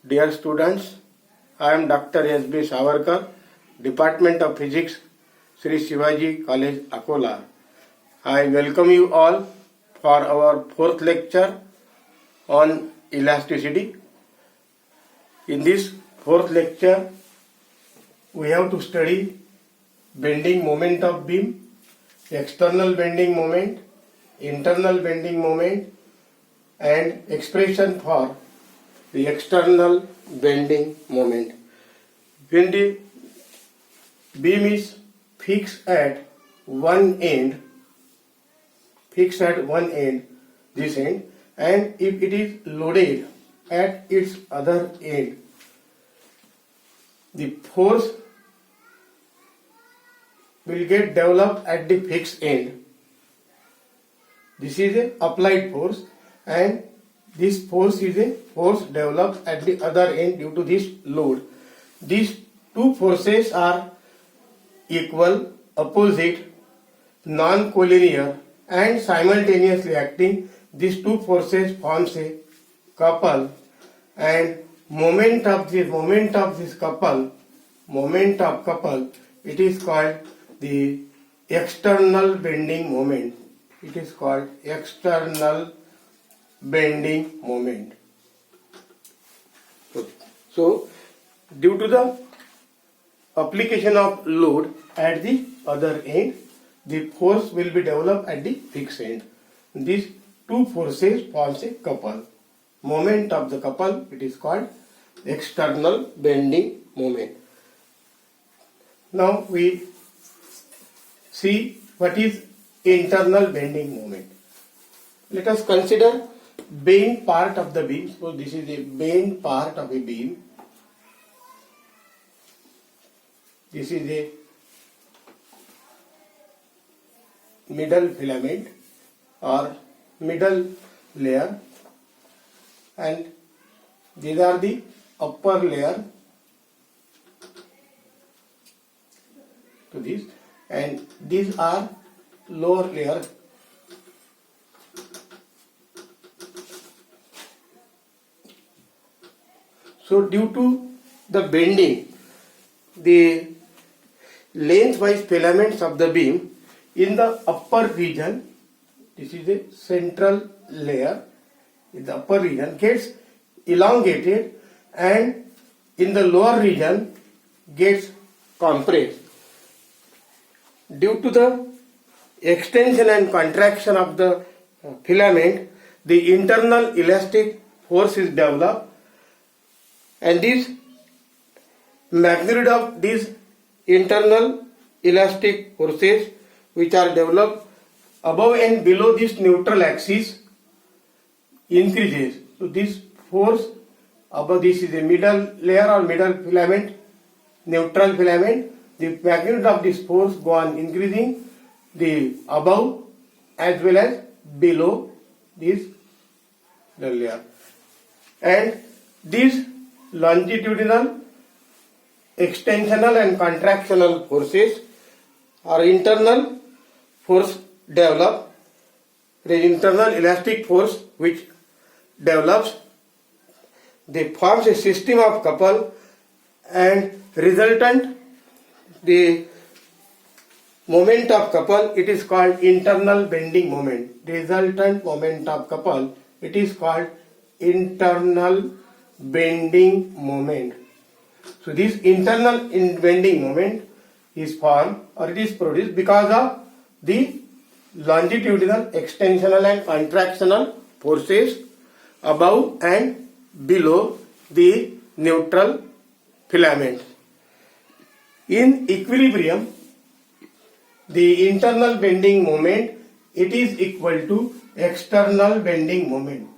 Dear students, I am Dr. S.B. Savarkar, Department of Physics, Sri Shivaji College, Akola. I welcome you all for our fourth lecture on elasticity. In this fourth lecture, we have to study bending moment of beam, external bending moment, internal bending moment, and expression for the external bending moment. When the beam is fixed at one end, this end, and if it is loaded at its other end, the force will get developed at the fixed end. This is an applied force, and this force is a force developed at the other end due to this load. These two forces are equal, opposite, non-collinear and simultaneously acting. These two forces forms a couple, and moment of this couple, it is called the external bending moment. It is called external bending moment. So, due to the application of load at the other end, the force will be developed at the fixed end. These two forces forms a couple. Moment of the couple, it is called external bending moment. Now we see what is internal bending moment. Let us consider bent part of the beam. So this is a bent part of a beam. This is a middle filament or middle layer, and these are the upper layer to this, and these are lower layer. So due to the bending, the lengthwise filaments of the beam in the upper region, this is a central layer, in the upper region gets elongated, and in the lower region gets compressed. Due to the extension and contraction of the filament, the internal elastic force is developed, and this magnitude of these internal elastic forces which are developed above and below this neutral axis increases. So this force above, this is a middle layer or middle filament, neutral filament. The magnitude of this force go on increasing the above as well as below this layer, and these longitudinal, extensional and contractional forces or internal force develop, the internal elastic force which develops, they forms a system of couple, and resultant the moment of couple, it is called internal bending moment. Resultant moment of couple, it is called internal bending moment. So this internal bending moment is formed or it is produced because of the longitudinal, extensional and contractional forces above and below the neutral filament. In equilibrium, the internal bending moment, it is equal to external bending moment.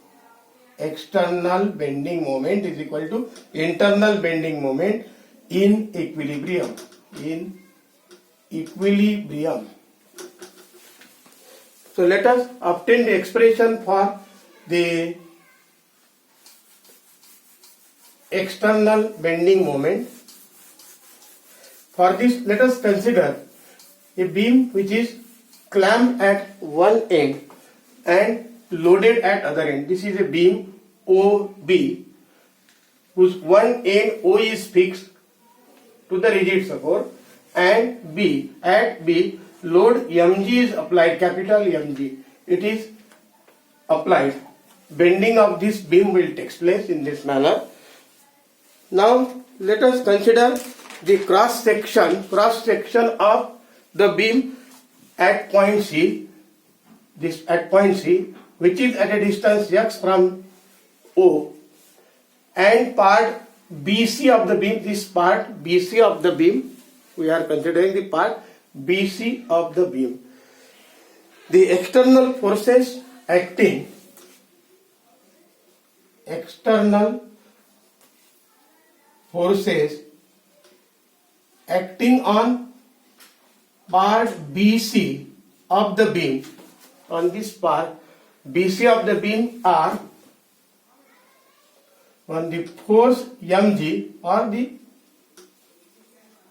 External bending moment is equal to internal bending moment in equilibrium. In equilibrium. So let us obtain the expression for the external bending moment. For this, let us consider a beam which is clamped at one end and loaded at other end. This is a beam OB, whose one end O is fixed to the rigid support, and B, at B, load mg is applied, capital Mg. It is applied. Bending of this beam will take place in this manner. Now let us consider the cross section of the beam at point C. This at point C, which is at a distance x from O, and part BC of the beam. This part BC of the beam, we are considering the part BC of the beam. The external forces acting on part BC of the beam, on this part BC of the beam, are on the force mg or the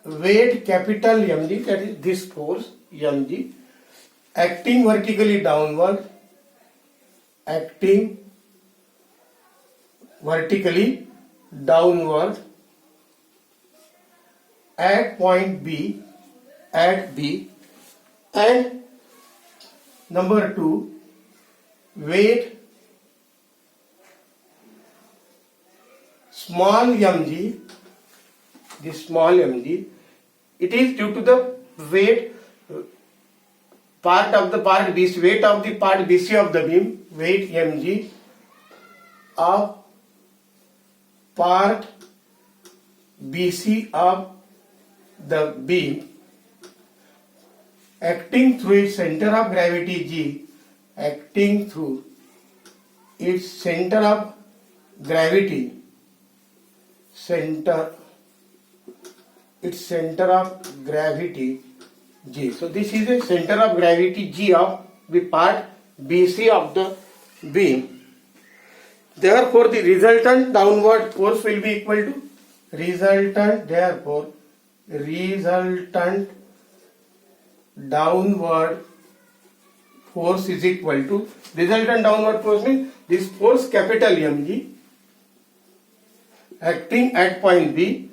weight capital Mg, that is this force mg, acting vertically downward, at point B, at B, and number 2, weight small mg, this small mg, it is due to the weight part of the part BC, weight of the part BC of the beam, weight mg of part BC of the beam, acting through its center of gravity G, acting through its center of gravity, G. So this is the center of gravity G of the part BC of the beam. Therefore, the resultant downward force will be equal to resultant downward force is equal to, resultant downward force means this force capital Mg acting at point B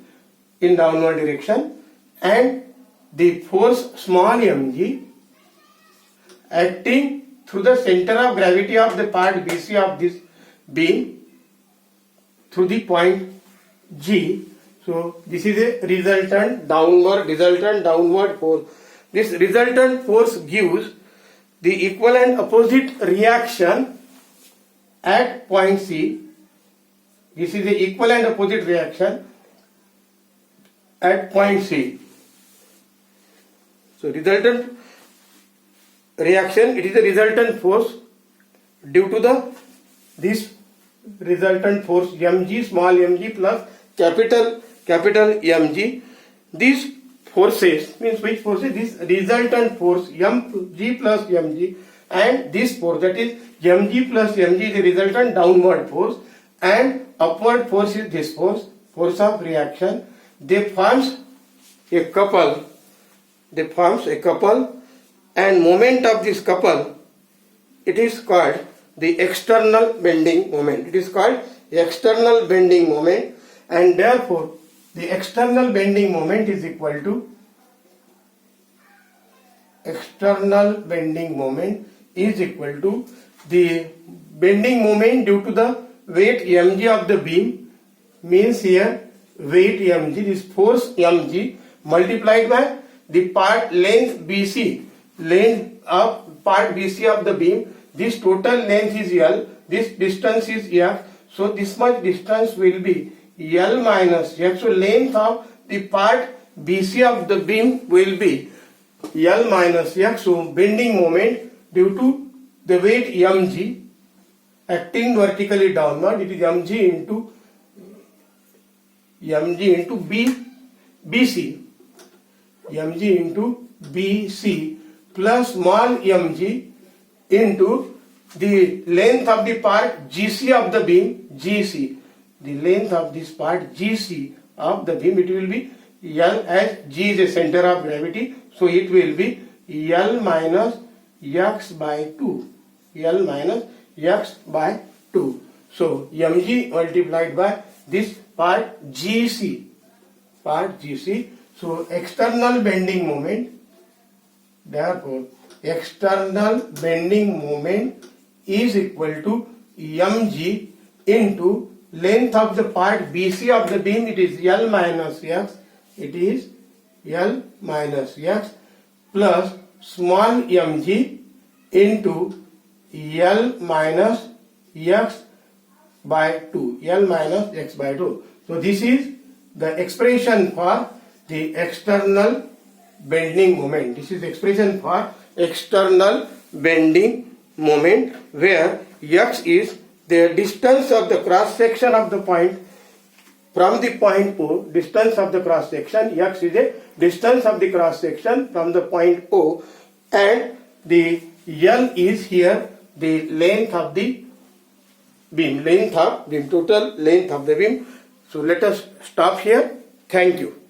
in downward direction, and the force small mg acting through the center of gravity of the part BC of this beam through the point G. So this is a resultant downward force. This resultant force gives the equivalent opposite reaction at point C. This is the equivalent opposite reaction at point C. So resultant reaction, it is a resultant force due to this resultant force mg, small mg plus capital Mg. These forces means which forces? This resultant force mg plus mg, and this force, that is mg plus mg, is the resultant downward force, and upward force is this force of reaction. They forms a couple, and moment of this couple, it is called the external bending moment. And therefore the external bending moment is equal to the bending moment due to the weight mg of the beam, means here weight mg, this force mg multiplied by the part length BC, length of part BC of the beam. This total length is L, this distance is F, so this much distance will be L minus F. So length of the part BC of the beam will be L minus F. So bending moment due to the weight mg acting vertically downward, it is mg into BC plus small mg into the length of the part GC of the beam, GC. The length of this part GC of the beam, it will be L, as G is a center of gravity, so it will be L minus x by 2. So mg multiplied by this part GC. Part GC. So external bending moment. Therefore, external bending moment is equal to mg into length of the part BC of the beam. It is L minus X. It is L minus X plus small mg into L minus X by 2. L minus X by 2. So this is the expression for the external bending moment. This is the expression for external bending moment, where X is the distance of the cross section of the point from the point O. Distance of the cross section. X is the distance of the cross section from the point O, and the L is here the length of the beam. Total length of the beam. So let us stop here. Thank you.